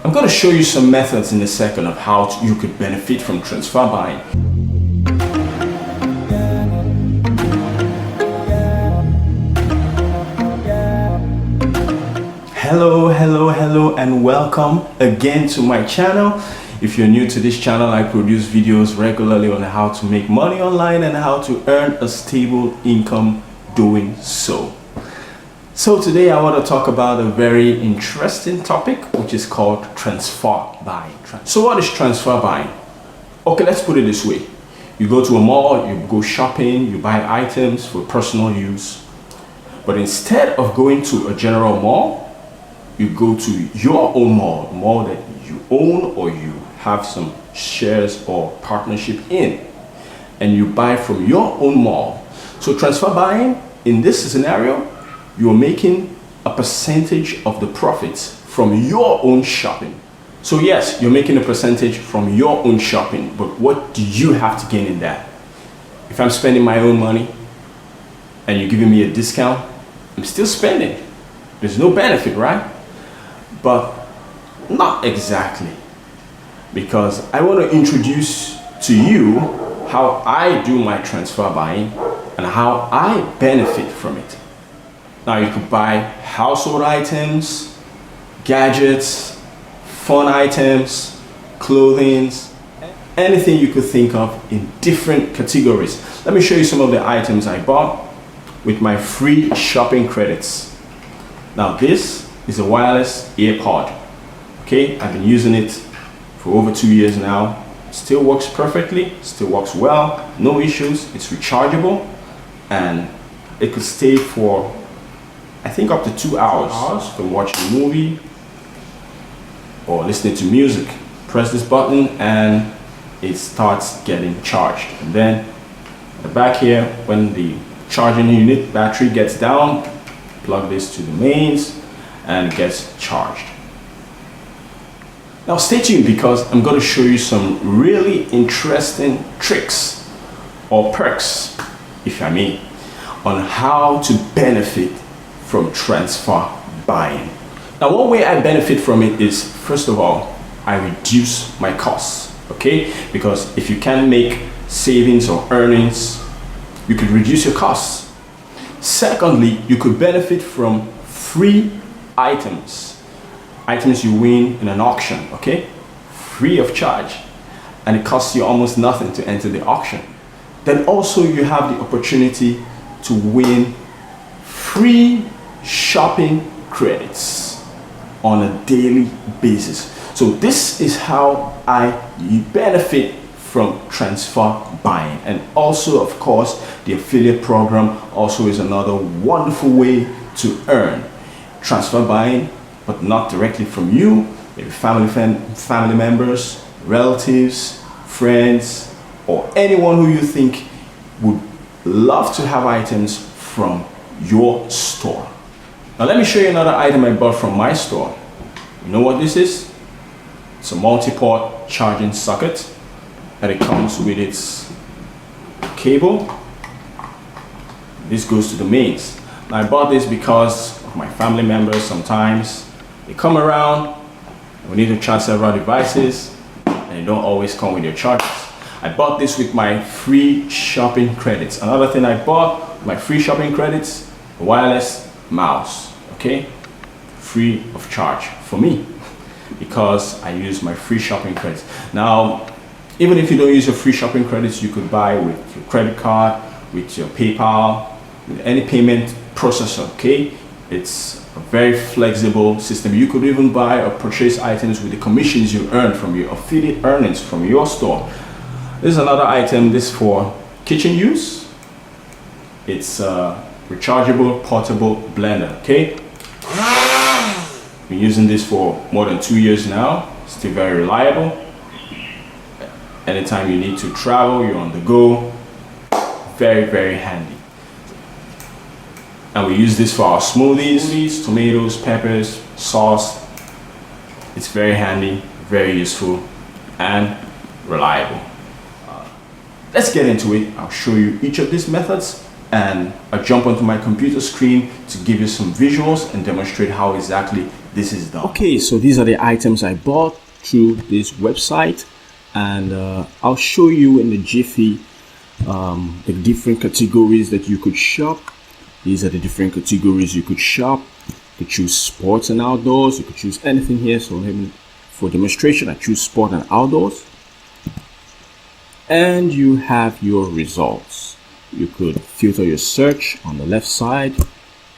I'm going to show you some methods in a second of how you could benefit from transfer buying. Hello and welcome again to my channel. If you're new to this channel, I produce videos regularly on how to make money online and how to earn a stable income doing so. So today I want to talk about a very interesting topic, which is called transfer buying. So what is transfer buying? Okay, let's put it this way. You go to a mall, you go shopping, you buy items for personal use. But instead of going to a general mall, you go to your own mall, a mall that you own or you have some shares or partnership in, and you buy from your own mall. So transfer buying, in this scenario, you're making a percentage of the profits from your own shopping. So yes, you're making a percentage from your own shopping, but what do you have to gain in that? If I'm spending my own money and you're giving me a discount, I'm still spending. There's no benefit, right? But not exactly, because I want to introduce to you how I do my transfer buying and how I benefit from it. Now you could buy household items, gadgets, fun items, clothing, anything you could think of in different categories. Let me show you some of the items I bought with my free shopping credits. Now this is a wireless earpod. Okay, I've been using it for over 2 years now. Still works perfectly, still works well, no issues. It's rechargeable and it could stay for I think up to 2 hours from watching a movie or listening to music. Press this button and it starts getting charged. And then at the back here, when the charging unit battery gets down, plug this to the mains and it gets charged. Now stay tuned, because I'm going to show you some really interesting tricks or perks, if I may, on how to benefit from transfer buying. Now one way I benefit from it is, first of all, I reduce my costs, okay? Because if you can make savings or earnings, you could reduce your costs. Secondly, you could benefit from free items you win in an auction, okay? Free of charge, and it costs you almost nothing to enter the auction. Then also you have the opportunity to win free shopping credits on a daily basis. So this is how I benefit from transfer buying. And also, of course, the affiliate program also is another wonderful way to earn. Transfer buying, but not directly from you, maybe family members, relatives, friends, or anyone who you think would love to have items from your store. Now let me show you another item I bought from my store. You know what this is? It's a multi-port charging socket, and it comes with its cable. This goes to the mains. Now I bought this because of my family members. Sometimes they come around, we need to charge several devices, and they don't always come with their chargers. I bought this with my free shopping credits. Another thing I bought, my free shopping credits, a wireless mouse, okay? Free of charge for me, because I use my free shopping credits. Now, even if you don't use your free shopping credits, you could buy with your credit card, with your PayPal, with any payment processor, okay? It's a very flexible system. You could even buy or purchase items with the commissions you earn from your affiliate earnings from your store. This is another item, this is for kitchen use. It's a rechargeable portable blender, okay? Been using this for more than 2 years now. Still very reliable. Anytime you need to travel, you're on the go. Very, very handy. And we use this for our smoothies, tomatoes, peppers, sauce. It's very handy, very useful, and reliable. Let's get into it. I'll show you each of these methods, and I'll jump onto my computer screen to give you some visuals and demonstrate how exactly this is done. Okay, so these are the items I bought through this website, and I'll show you in the jiffy the different categories that you could shop. These are the different categories you could shop. You could choose sports and outdoors. You could choose anything here. So for demonstration, I choose sport and outdoors. And you have your results. You could filter your search on the left side.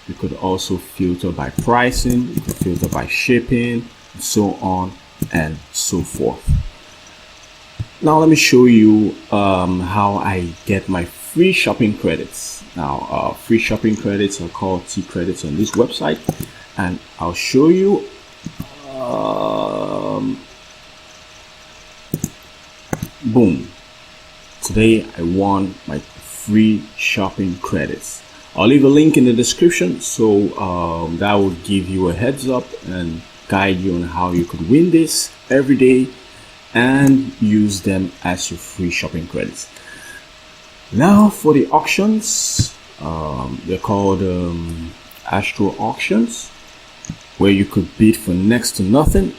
You could also filter by pricing. You could filter by shipping, and so on and so forth. Now let me show you how I get my free shopping credits. Now free shopping credits are called T credits on this website, and I'll show you boom, today I won my free shopping credits. I'll leave a link in the description, so that will give you a heads up and guide you on how you could win this every day and use them as your free shopping credits. Now for the auctions, they're called Astro Auctions, where you could bid for next to nothing.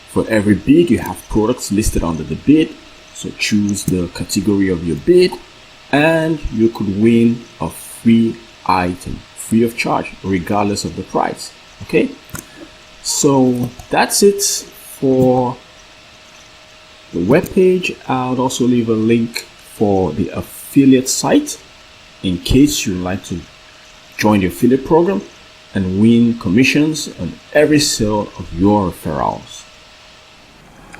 For every bid, you have products listed under the bid, so choose the category of your bid and you could win a free item free of charge regardless of the price. Okay, so that's it for the web page. I'll also leave a link for the affiliate site in case you'd like to join the affiliate program and win commissions on every sale of your referrals.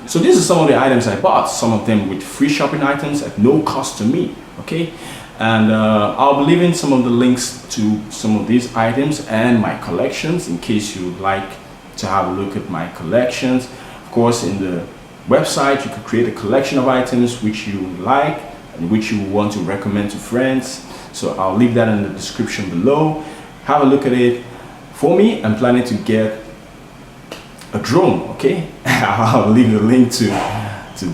So these are some of the items I bought, some of them with free shopping items at no cost to me. Okay, and I'll be leaving some of the links to some of these items and my collections in case you'd like to have a look at my collections. Of course, in the website you could create a collection of items which you like and which you want to recommend to friends. So I'll leave that in the description below. Have a look at it. For me, I'm planning to get a drone. Okay, I'll leave a link to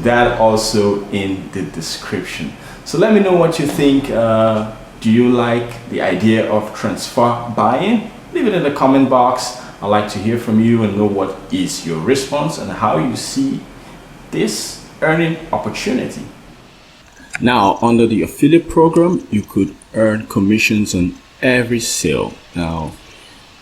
that also in the description. So let me know what you think. Do you like the idea of transfer buying? Leave it in the comment box. I'd like to hear from you and know what is your response and how you see this earning opportunity. Now, under the affiliate program, you could earn commissions on every sale. Now,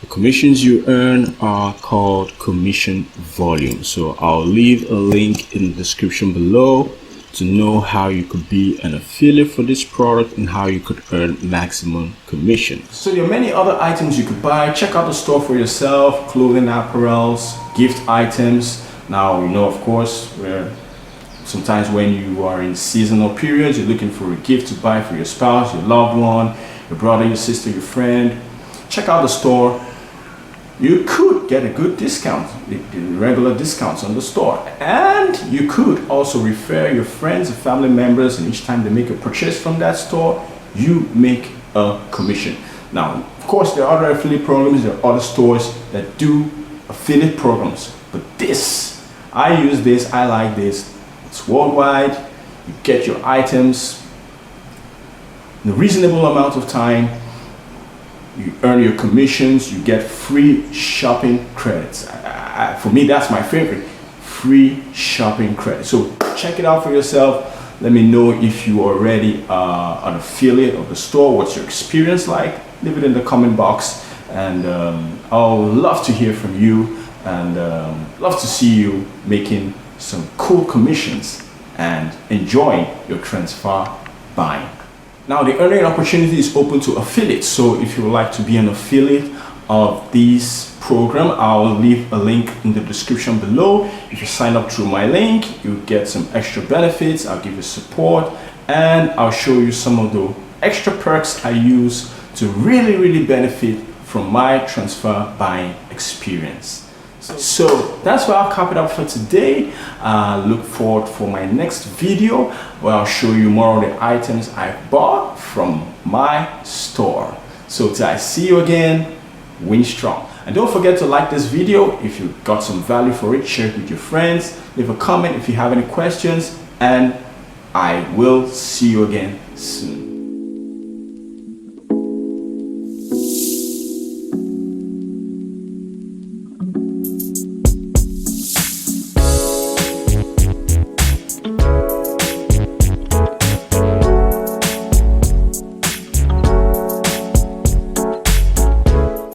the commissions you earn are called commission volume. So I'll leave a link in the description below to know how you could be an affiliate for this product and how you could earn maximum commissions. So there are many other items you could buy. Check out the store for yourself: clothing, apparels, gift items. Now, you know, of course, where sometimes when you are in seasonal periods, you're looking for a gift to buy for your spouse, your loved one, your brother, your sister, your friend. Check out the store. You could get a good discount, the regular discounts on the store, and you could also refer your friends and family members, and each time they make a purchase from that store, you make a commission. Now, of course, there are other affiliate programs, there are other stores that do affiliate programs, but I use this, I like this. It's worldwide. You get your items in a reasonable amount of time. You earn your commissions, you get free shopping credits. For me, that's my favorite, free shopping credits. So check it out for yourself. Let me know if you are already an affiliate of the store. What's your experience like? Leave it in the comment box, and I'll love to hear from you, and love to see you making some cool commissions and enjoying your transfer buying. Now, the earning opportunity is open to affiliates. So if you would like to be an affiliate of this program, I'll leave a link in the description below. If you sign up through my link, you get some extra benefits. I'll give you support, and I'll show you some of the extra perks I use to really benefit from my transfer buying experience. So that's where I'll cap it up for today. Look forward for my next video where I'll show you more of the items I bought from my store. So till I see you again, win strong. And don't forget to like this video if you got some value for it. Share it with your friends. Leave a comment if you have any questions, and I will see you again soon.